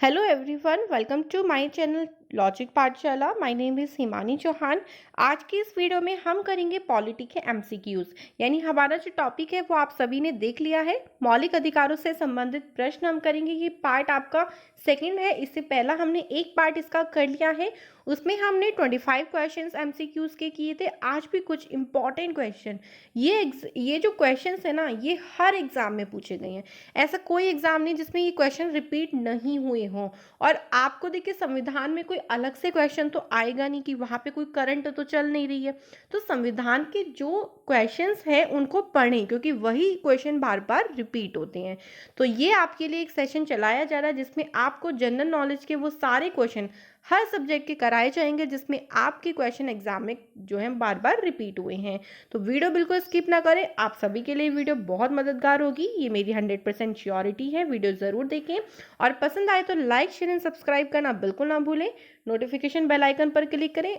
Hello everyone, welcome to my channel logic Pathshala. My name is Himani Chauhan. आज की इस video में हम करेंगे पॉलिटी के एमसीक्यूज, यानी हमारा जो टॉपिक है वो आप सभी ने देख लिया है। मौलिक अधिकारों से संबंधित प्रश्न हम करेंगे। ये पार्ट आपका सेकंड है। इससे पहला हमने एक पार्ट इसका कर लिया है, उसमें हमने 25 क्वेश्चंस एमसीक्यूज के किए थे। आज भी कुछ इंपॉर्टेंट क्वेश्चन, ये जो क्वेश्चंस है ना, ये हर एग्जाम में पूछे गए हैं। ऐसा कोई एग्जाम नहीं जिसमें ये क्वेश्चन रिपीट नहीं हुए हों। और आपको देखिए, संविधान में कोई अलग से क्वेश्चन तो आएगा नहीं कि वहाँ पे कोई करंट तो चल नहीं रही है। तो संविधान के जो क्वेश्चंस हैं उनको पढ़ें, क्योंकि वही क्वेश्चन बार बार रिपीट होते हैं। तो ये आपके लिए एक सेशन चलाया जा रहा है जिसमें आपको जनरल नॉलेज के वो सारे क्वेश्चन हर सब्जेक्ट के कराए जाएंगे, जिसमें आपके क्वेश्चन एग्जाम में जो है बार बार रिपीट हुए हैं। तो वीडियो बिल्कुल स्किप ना करें, आप सभी के लिए वीडियो बहुत मददगार होगी, ये मेरी 100% श्योरिटी है। वीडियो ज़रूर देखें और पसंद आए तो लाइक शेयर एंड सब्सक्राइब करना बिल्कुल ना भूलें। नोटिफिकेशन बेल आइकन पर क्लिक करें,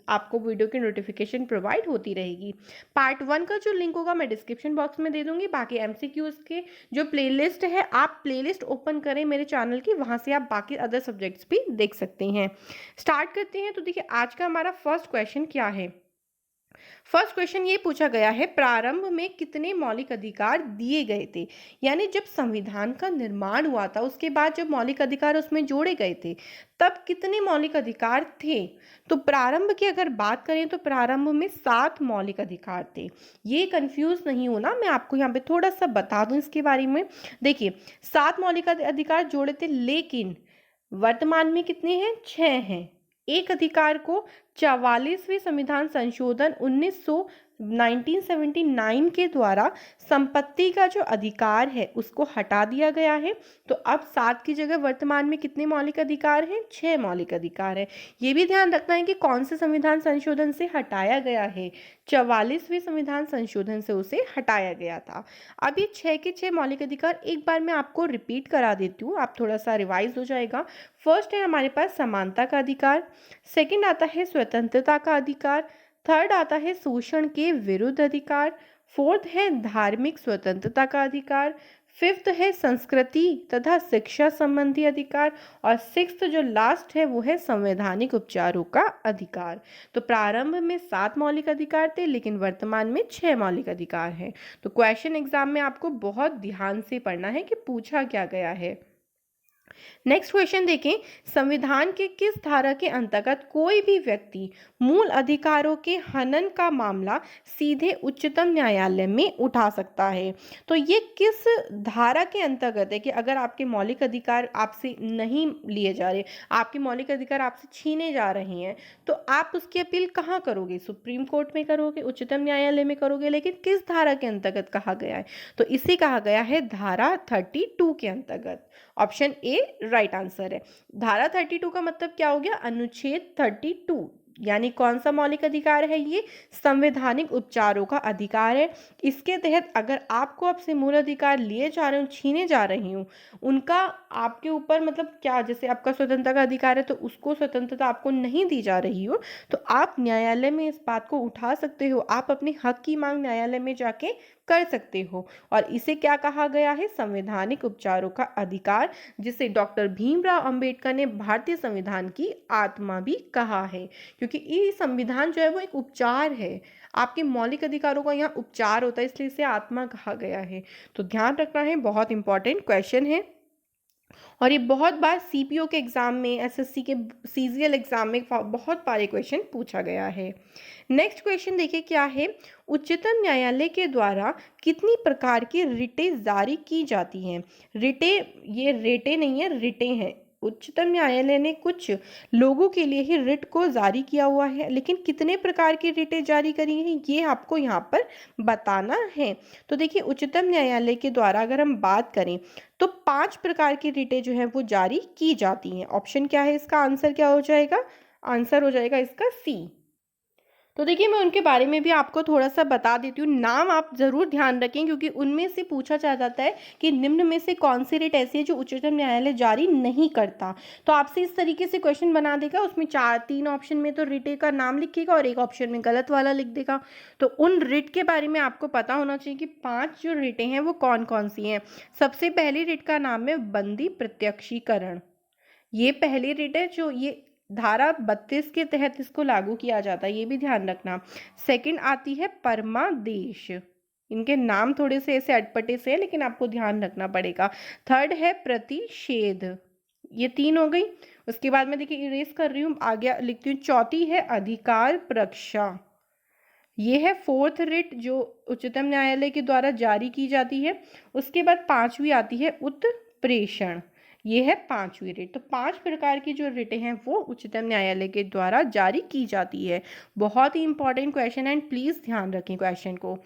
आपको वीडियो की नोटिफिकेशन प्रोवाइड होती रहेगी। पार्ट 1 का जो लिंक होगा मैं डिस्क्रिप्शन बॉक्स में दे दूंगी। बाकी एमसीक्यूज के जो प्लेलिस्ट है, आप प्लेलिस्ट ओपन करें मेरे चैनल की, वहां से आप बाकी अदर सब्जेक्ट्स भी देख सकते हैं। स्टार्ट करते हैं। तो देखिए, आज का हमारा फर्स्ट क्वेश्चन क्या है। फर्स्ट क्वेश्चन ये पूछा गया है, प्रारंभ में कितने मौलिक अधिकार दिए गए थे। यानी जब संविधान का निर्माण हुआ था, उसके बाद जब मौलिक अधिकार उसमें जोड़े गए थे, तब कितने मौलिक अधिकार थे। तो प्रारंभ की अगर बात करें तो प्रारंभ में 7 मौलिक अधिकार थे। ये कंफ्यूज नहीं होना, मैं आपको यहाँ पे थोड़ा सा बता दूं इसके बारे में। देखिए, 7 मौलिक अधिकार जोड़े थे, लेकिन वर्तमान में कितने हैं? 6 हैं। एक अधिकार को 44वें संविधान संशोधन 1979 के द्वारा संपत्ति का जो अधिकार है उसको हटा दिया गया है। तो अब 7 की जगह वर्तमान में कितने मौलिक अधिकार हैं? 6 मौलिक अधिकार है। ये भी ध्यान रखना है कि कौन से संविधान संशोधन से हटाया गया है। 44वें संविधान संशोधन से उसे हटाया गया था। अब ये 6 के 6 मौलिक अधिकार एक बार मैं आपको रिपीट करा देती हूँ, आप थोड़ा सा रिवाइज हो जाएगा। फर्स्ट है हमारे पास समानता का अधिकार, सेकंड आता है स्वतंत्रता का अधिकार, थर्ड आता है शोषण के विरुद्ध अधिकार, फोर्थ है धार्मिक स्वतंत्रता का अधिकार, फिफ्थ है संस्कृति तथा शिक्षा संबंधी अधिकार, और सिक्स्थ जो लास्ट है वो है संवैधानिक उपचारों का अधिकार। तो प्रारंभ में 7 मौलिक अधिकार थे, लेकिन वर्तमान में 6 मौलिक अधिकार हैं। तो क्वेश्चन एग्जाम में आपको बहुत ध्यान से पढ़ना है कि पूछा क्या गया है। नेक्स्ट क्वेश्चन देखें, संविधान के किस धारा के अंतर्गत कोई भी व्यक्ति मूल अधिकारों के हनन का मामला सीधे उच्चतम न्यायालय में उठा सकता है। तो ये किस धारा के अंतर्गत है कि अगर आपके मौलिक अधिकार आपसे नहीं लिए जा रहे, आपके मौलिक अधिकार आपसे छीने जा रहे हैं, तो आप उसकी अपील कहाँ करोगे? सुप्रीम कोर्ट में करोगे, उच्चतम न्यायालय में करोगे, लेकिन किस धारा के अंतर्गत कहा गया है? तो इसे कहा गया है धारा 32 के अंतर्गत। ऑप्शन ए राइट आंसर है। धारा 32 का मतलब क्या हो गया? अनुच्छेद 32, यानी कौन सा मौलिक अधिकार है? ये संवैधानिक उपचारों का अधिकार है। इसके तहत अगर आपको आपसे मूल अधिकार लिए जा रहे हो, छीने जा रही हूँ, उनका आपके ऊपर मतलब क्या, जैसे आपका स्वतंत्रता का अधिकार है तो उसको स्वतंत्रता आपको नहीं दी जा रही हो, तो आप न्यायालय में इस बात को उठा सकते हो। आप अपने हक की मांग न्यायालय में जाके कर सकते हो। और इसे क्या कहा गया है? संवैधानिक उपचारों का अधिकार, जिसे डॉक्टर भीमराव अंबेडकर ने भारतीय संविधान की आत्मा भी कहा है, क्योंकि ये संविधान जो है वो एक उपचार है। आपके मौलिक अधिकारों का यहाँ उपचार होता है, इसलिए इसे आत्मा कहा गया है। तो ध्यान रखना है, बहुत इंपॉर्टेंट क्वेश्चन है। और ये बहुत बार सीपीओ के एग्जाम में, एसएससी के सीजीएल एग्जाम में बहुत बार क्वेश्चन पूछा गया है। नेक्स्ट क्वेश्चन देखिए क्या है, उच्चतम न्यायालय के द्वारा कितनी प्रकार की रिटें जारी की जाती हैं। रिटें, ये रेटें नहीं है, रिटें हैं। उच्चतम न्यायालय ने कुछ लोगों के लिए ही रिट को जारी किया हुआ है, लेकिन कितने प्रकार की रिटें जारी करी हैं ये आपको यहाँ पर बताना है। तो देखिए, उच्चतम न्यायालय के द्वारा अगर हम बात करें तो 5 प्रकार की रिटें जो हैं वो जारी की जाती हैं। ऑप्शन क्या है इसका? आंसर क्या हो जाएगा? आंसर हो जाएगा इसका सी। तो देखिए, मैं उनके बारे में भी आपको थोड़ा सा बता देती हूँ। नाम आप जरूर ध्यान रखें, क्योंकि उनमें से पूछा जा जाता है कि निम्न में से कौन सी रिट ऐसी है जो उच्चतम न्यायालय जारी नहीं करता। तो आपसे इस तरीके से क्वेश्चन बना देगा, उसमें 3 ऑप्शन में तो रिटे का नाम लिखेगा और एक ऑप्शन में गलत वाला लिख देगा। तो उन रिट के बारे में आपको पता होना चाहिए कि 5 जो रिटें हैं वो कौन कौन सी हैं। सबसे पहली रिट का नाम है बंदी प्रत्यक्षीकरण। ये पहली रिट है जो ये धारा 32 के तहत इसको लागू किया जाता है, ये भी ध्यान रखना। सेकंड आती है परमादेश, इनके नाम थोड़े से ऐसे अटपटे से है लेकिन आपको ध्यान रखना पड़ेगा। थर्ड है प्रतिषेध, ये 3 हो गई। उसके बाद में देखिए इरेज कर रही हूँ, आगे लिखती हूँ। चौथी है अधिकार प्रक्षा, ये है फोर्थ रिट जो उच्चतम न्यायालय के द्वारा जारी की जाती है। उसके बाद 5वीं आती है उत्प्रेषण, ये है 5वीं रिट। तो 5 प्रकार की जो रिटें हैं वो उच्चतम न्यायालय के द्वारा जारी की जाती है। बहुत ही इंपॉर्टेंट क्वेश्चन है, एंड प्लीज ध्यान रखें क्वेश्चन को।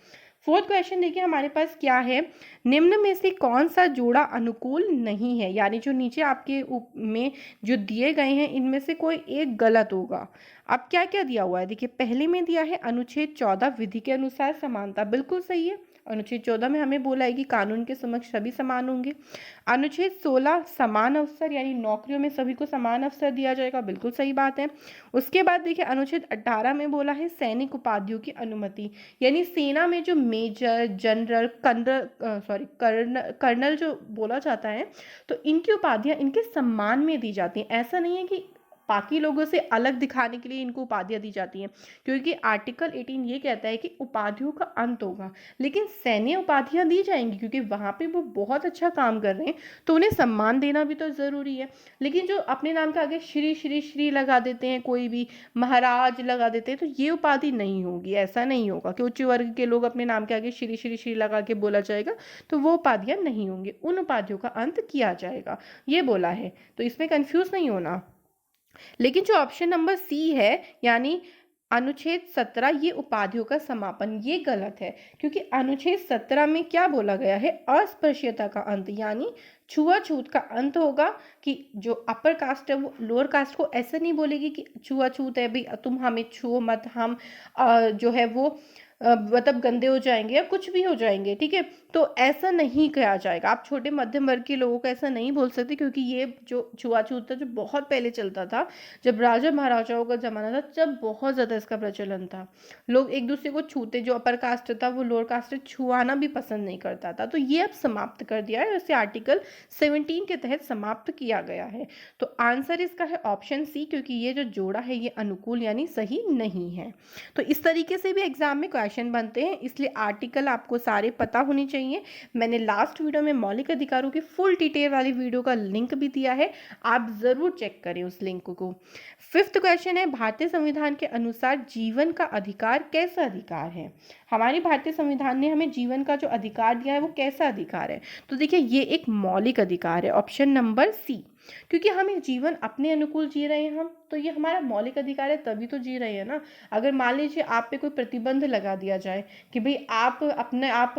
फोर्थ क्वेश्चन देखिए हमारे पास क्या है, निम्न में से कौन सा जोड़ा अनुकूल नहीं है, यानी जो नीचे आपके में जो दिए गए हैं इनमें से कोई एक गलत होगा। अब क्या क्या दिया हुआ है, देखिए पहले में दिया है अनुच्छेद 14 विधि के अनुसार समानता, बिल्कुल सही है। अनुच्छेद 14 में हमें बोला है कि कानून के समक्ष सभी समान होंगे। अनुच्छेद 16 समान अवसर, यानी नौकरियों में सभी को समान अवसर दिया जाएगा, बिल्कुल सही बात है। उसके बाद देखिए अनुच्छेद 18 में बोला है सैनिक उपाधियों की अनुमति, यानी सेना में जो मेजर, जनरल, कर्नल जो बोला जाता है, तो इनकी उपाधियां इनके सम्मान में दी जाती हैं। ऐसा नहीं है कि बाकी लोगों से अलग दिखाने के लिए इनको उपाधियां दी जाती हैं, क्योंकि आर्टिकल 18 ये कहता है कि उपाधियों का अंत होगा, लेकिन सैन्य उपाधियां दी जाएंगी क्योंकि वहां पे वो बहुत अच्छा काम कर रहे हैं, तो उन्हें सम्मान देना भी तो जरूरी है। लेकिन जो अपने नाम के आगे श्री श्री श्री लगा देते हैं, कोई भी महाराज लगा देते हैं, तो ये उपाधि नहीं होगी। ऐसा नहीं होगा कि उच्च वर्ग के लोग अपने नाम के आगे श्री श्री श्री लगा के बोला जाएगा, तो वो उपाधियां नहीं होंगी, उन उपाधियों का अंत किया जाएगा, ये बोला है। तो इसमें कंफ्यूज नहीं होना। लेकिन जो ऑप्शन नंबर सी है, यानी अनुच्छेद 17, ये उपाधियों का समापन, ये गलत है, क्योंकि अनुच्छेद 17 में क्या बोला गया है, अस्पृश्यता का अंत, यानी छुआछूत का अंत होगा, कि जो अपर कास्ट है वो लोअर कास्ट को ऐसे नहीं बोलेगी कि छुआछूत है भाई तुम हमें छुओ मत, हम जो है वो मतलब गंदे हो जाएंगे या कुछ भी हो जाएंगे, ठीक है। तो ऐसा नहीं कहा जाएगा, आप छोटे मध्यम वर्ग के लोगों को ऐसा नहीं बोल सकते, क्योंकि ये जो छुआछूत था जो बहुत पहले चलता था, जब राजा महाराजाओं का जमाना था, जब बहुत ज्यादा इसका प्रचलन था। लोग एक दूसरे को छूते, जो अपर कास्ट था वो लोअर कास्ट छुआना भी पसंद नहीं करता था, तो ये अब समाप्त कर दिया है, इसे आर्टिकल 17 के तहत समाप्त किया गया है। तो आंसर इसका है ऑप्शन सी, क्योंकि ये जो जोड़ा है ये अनुकूल यानी सही नहीं है। तो इस तरीके से भी एग्जाम में क्वेश्चन बनते हैं, इसलिए आर्टिकल आपको सारे पता होने चाहिए। मैंने लास्ट वीडियो में मौलिक अधिकारों की फुल डिटेल वाली वीडियो का लिंक भी दिया है, आप जरूर चेक करें उस लिंक को। फिफ्थ क्वेश्चन है, भारतीय संविधान के अनुसार जीवन का अधिकार कैसा अधिकार है। हमारे भारतीय संविधान ने हमें जीवन का जो अधिकार दिया है वो कैसा अधिकार है, तो देखिए ये एक मौलिक अधिकार है, ऑप्शन नंबर सी। क्योंकि हमें जीवन अपने अनुकूल जी रहे हैं हम, तो ये हमारा मौलिक अधिकार है, तभी तो जी रहे हैं ना। अगर मान लीजिए आप पे कोई प्रतिबंध लगा दिया जाए कि भाई आप अपने आप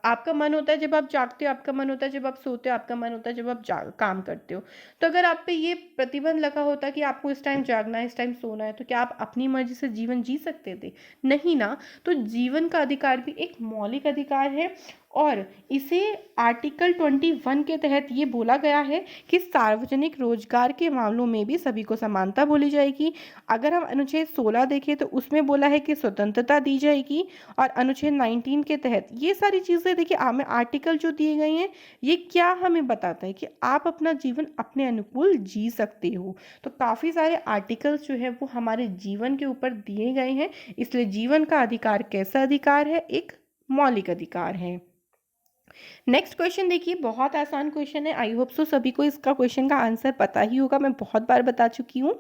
आपका मन होता है जब आप जागते हो, आपका मन होता है जब आप सोते हो, आपका मन होता है जब आप काम करते हो, तो अगर आप पे ये प्रतिबंध लगा होता कि आपको इस टाइम जागना है, इस टाइम सोना है, तो क्या आप अपनी मर्जी से जीवन जी सकते थे? नहीं ना। तो जीवन का अधिकार भी एक मौलिक अधिकार है, और इसे आर्टिकल 21 के तहत ये बोला गया है कि सार्वजनिक रोजगार के मामलों में भी सभी को समानता बोली जाएगी। अगर हम अनुच्छेद 16 देखें तो उसमें बोला है कि स्वतंत्रता दी जाएगी, और अनुच्छेद 19 के तहत ये सारी चीज़ें देखिए हमें आर्टिकल जो दिए गए हैं ये क्या हमें बताता है कि आप अपना जीवन अपने अनुकूल जी सकते हो। तो काफ़ी सारे आर्टिकल्स जो है वो हमारे जीवन के ऊपर दिए गए हैं, इसलिए जीवन का अधिकार कैसा अधिकार है, एक मौलिक अधिकार है। नेक्स्ट क्वेश्चन देखिए, बहुत आसान क्वेश्चन है, आई होप सो सभी को इसका क्वेश्चन का आंसर पता ही होगा, मैं बहुत बार बता चुकी हूँ।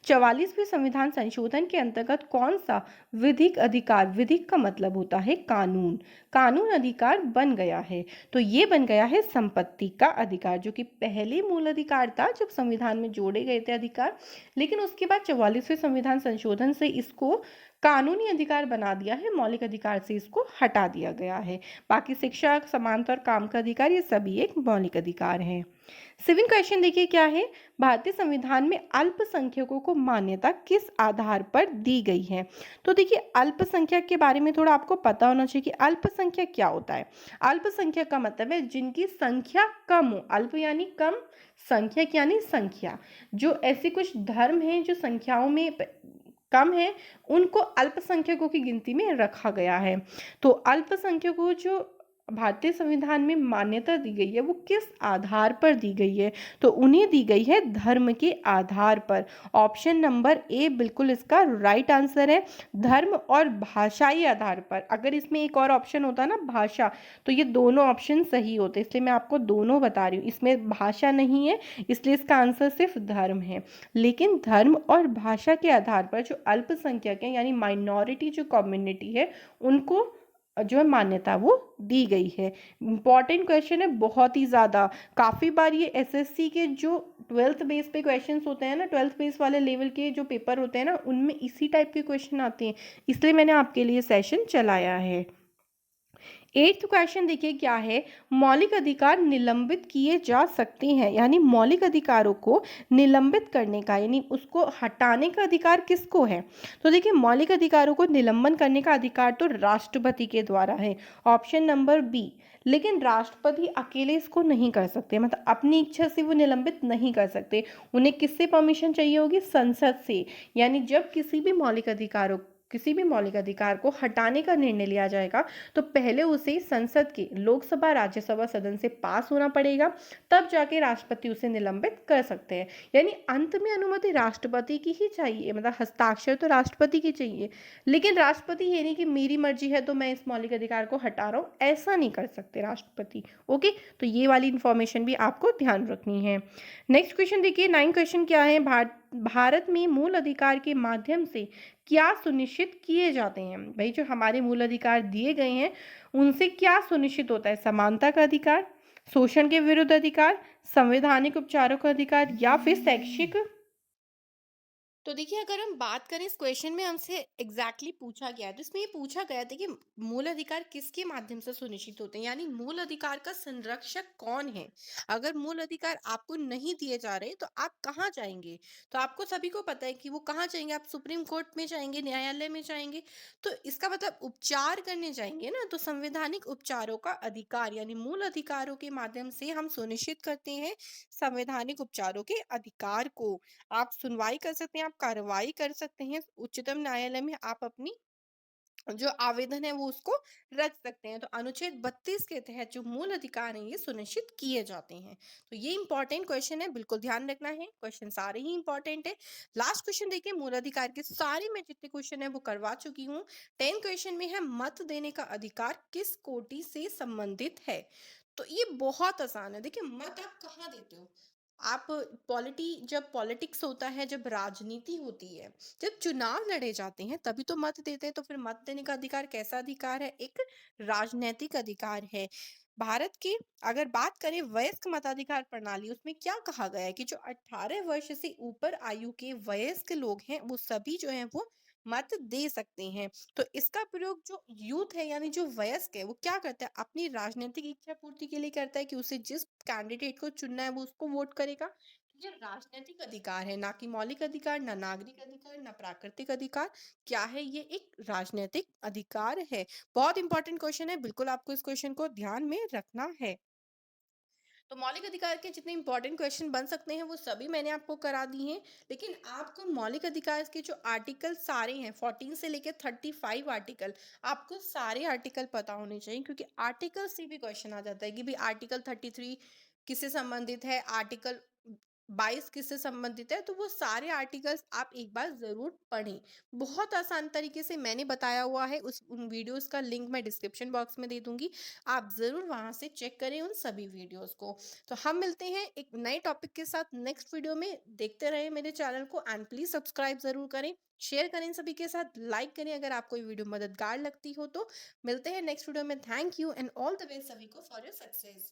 44वें संविधान संशोधन के अंतर्गत कौन सा विधिक अधिकार, विधिक का मतलब होता है कानून, कानून अधिकार बन गया है, तो ये बन गया है संपत्ति का अधिकार, जो कि पहले मूल अधिकार था जब संविधान में जोड़े गए थे अधिकार, लेकिन उसके बाद 44वें संविधान संशोधन से इसको कानूनी अधिकार बना दिया है, मौलिक अधिकार से इसको हटा दिया गया है। बाकी शिक्षा, समानता और काम का अधिकार ये सभी एक मौलिक अधिकार हैं। 7 क्वेश्चन देखिए क्या है, भारतीय संविधान में अल्पसंख्यकों को मान्यता किस आधार पर दी गई है। तो देखिए अल्पसंख्यक के बारे में थोड़ा आपको पता होना चाहिए कि अल्पसंख्यक क्या होता है। अल्पसंख्यक का मतलब है जिनकी संख्या कम हो, अल्प यानी कम, संख्यक यानी संख्या, जो ऐसे कुछ धर्म हैं जो संख्याओं में कम है, उनको अल्पसंख्यकों की गिनती में रखा गया है। तो अल्पसंख्यकों जो भारतीय संविधान में मान्यता दी गई है वो किस आधार पर दी गई है? तो उन्हें दी गई है धर्म के आधार पर। ऑप्शन नंबर ए बिल्कुल इसका राइट आंसर है, धर्म और भाषाई आधार पर। अगर इसमें एक और ऑप्शन होता ना भाषा, तो ये दोनों ऑप्शन सही होते, इसलिए मैं आपको दोनों बता रही हूँ। इसमें भाषा नहीं है, इसलिए इसका आंसर सिर्फ धर्म है। लेकिन धर्म और भाषा के आधार पर जो अल्पसंख्यक है यानी माइनॉरिटी जो कम्युनिटी है, उनको जो है मान्यता वो दी गई है। इंपॉर्टेंट क्वेश्चन है बहुत ही ज़्यादा। काफ़ी बार ये एसएससी के जो 12th बेस पे क्वेश्चंस होते हैं ना, 12th बेस वाले लेवल के जो पेपर होते हैं ना, उनमें इसी टाइप के क्वेश्चन आते हैं, इसलिए मैंने आपके लिए सेशन चलाया है। 8th क्वेश्चन देखिए क्या है, मौलिक अधिकार निलंबित किए जा सकते हैं, यानी मौलिक अधिकारों को निलंबित करने का यानी उसको हटाने का अधिकार किसको है? तो देखिए मौलिक अधिकारों को निलंबन करने का अधिकार तो राष्ट्रपति के द्वारा है, ऑप्शन नंबर बी। लेकिन राष्ट्रपति अकेले इसको नहीं कर सकते, मतलब अपनी इच्छा से वो निलंबित नहीं कर सकते, उन्हें किससे परमिशन चाहिए होगी? संसद से। यानी जब किसी भी मौलिक अधिकार को हटाने का निर्णय लिया जाएगा, तो पहले उसे संसद के लोकसभा राज्यसभा सदन से पास होना पड़ेगा, तब जाके राष्ट्रपति उसे निलंबित कर सकते हैं। यानी अंत में अनुमति राष्ट्रपति की ही चाहिए, मतलब हस्ताक्षर तो राष्ट्रपति की चाहिए। लेकिन राष्ट्रपति ये नहीं कि मेरी मर्जी है तो मैं इस मौलिक अधिकार को हटा रहा हूँ, ऐसा नहीं कर सकते राष्ट्रपति। ओके, तो ये वाली इंफॉर्मेशन भी आपको ध्यान रखनी है। नेक्स्ट क्वेश्चन देखिए, 9 क्वेश्चन क्या है, भारत में मूल अधिकार के माध्यम से क्या सुनिश्चित किए जाते हैं? भाई जो हमारे मूल अधिकार दिए गए हैं, उनसे क्या सुनिश्चित होता है? समानता का अधिकार, शोषण के विरुद्ध अधिकार, संवैधानिक उपचारों का अधिकार, या फिर शैक्षिक। तो देखिए अगर हम बात करें इस क्वेश्चन में हमसे पूछा गया है, तो इसमें ये पूछा गया था कि मूल अधिकार किसके माध्यम से सुनिश्चित होते हैं, यानी मूल अधिकार का संरक्षक कौन है। अगर मूल अधिकार आपको नहीं दिए जा रहे तो आप कहाँ जाएंगे? तो आपको सभी को पता है कि वो कहाँ जाएंगे, आप सुप्रीम कोर्ट में जाएंगे, न्यायालय में जाएंगे। तो इसका मतलब उपचार करने जाएंगे ना, तो संवैधानिक उपचारों का अधिकार यानी मूल अधिकारों के माध्यम से हम सुनिश्चित करते हैं संवैधानिक उपचारों के अधिकार को। आप सुनवाई कर सकते हैं, आप कार्रवाई कर सकते हैं उच्चतम न्यायालय में, आप अपनी जो आवेदन है वो उसको रख सकते हैं। तो अनुच्छेद 32 के तहत जो मूल अधिकार हैं ये सुनिश्चित किए जाते हैं। तो ये इंपॉर्टेंट क्वेश्चन है, बिल्कुल ध्यान रखना है, क्वेश्चन सारे ही इंपॉर्टेंट है। लास्ट क्वेश्चन देखिए, मूल अधिकार के सारे मैं जितने क्वेश्चन है वो करवा चुकी हूँ। 10 क्वेश्चन में है, मत देने का अधिकार किस कोटि से संबंधित है? तो ये बहुत आसान है। देखिए मत आप कहाँ देते हो? आप जब पॉलिटिक्स होता है, जब राजनीति होती है, जब चुनाव लड़े जाते हैं, तभी तो मत देते हैं। तो फिर मत देने का अधिकार कैसा अधिकार है? एक राजनैतिक अधिकार है। भारत की अगर बात करें वयस्क मताधिकार प्रणाली, उसमें क्या कहा गया है कि जो 18 वर्ष से ऊपर आयु के वयस्क लोग हैं वो सभी जो हैं वो मत दे सकते हैं। तो इसका प्रयोग जो यूथ है यानी जो वयस्क है वो क्या करता है? अपनी राजनीतिक इच्छा पूर्ति के लिए करता है कि उसे जिस कैंडिडेट को चुनना है वो उसको वोट करेगा। तो ये राजनीतिक अधिकार है, ना कि मौलिक अधिकार, ना नागरिक अधिकार, ना प्राकृतिक अधिकार। क्या है? ये एक राजनीतिक अधिकार है। बहुत इंपॉर्टेंट क्वेश्चन है, बिल्कुल आपको इस क्वेश्चन को ध्यान में रखना है। तो मौलिक अधिकार के जितने इंपॉर्टेंट क्वेश्चन बन सकते हैं वो सभी मैंने आपको करा दी हैं। लेकिन आपको मौलिक अधिकार के जो आर्टिकल सारे हैं 14 से लेकर 35 आर्टिकल, आपको सारे आर्टिकल पता होने चाहिए, क्योंकि आर्टिकल से भी क्वेश्चन आ जाता है कि भाई आर्टिकल 33 किससे संबंधित है, आर्टिकल 22 किससे संबंधित है। तो वो सारे आर्टिकल्स आप एक बार जरूर पढ़ें। बहुत आसान तरीके से मैंने बताया हुआ है, उन वीडियोस का लिंक मैं डिस्क्रिप्शन बॉक्स में दे दूंगी, आप ज़रूर वहाँ से चेक करें उन सभी वीडियोस को। तो हम मिलते हैं एक नए टॉपिक के साथ नेक्स्ट वीडियो में। देखते रहें मेरे चैनल को एंड प्लीज़ सब्सक्राइब ज़रूर करें, शेयर करें सभी के साथ, लाइक करें अगर आपको ये वीडियो मददगार लगती हो तो। मिलते हैं नेक्स्ट वीडियो में। Thank you and all the best सभी को फॉर योर सक्सेस।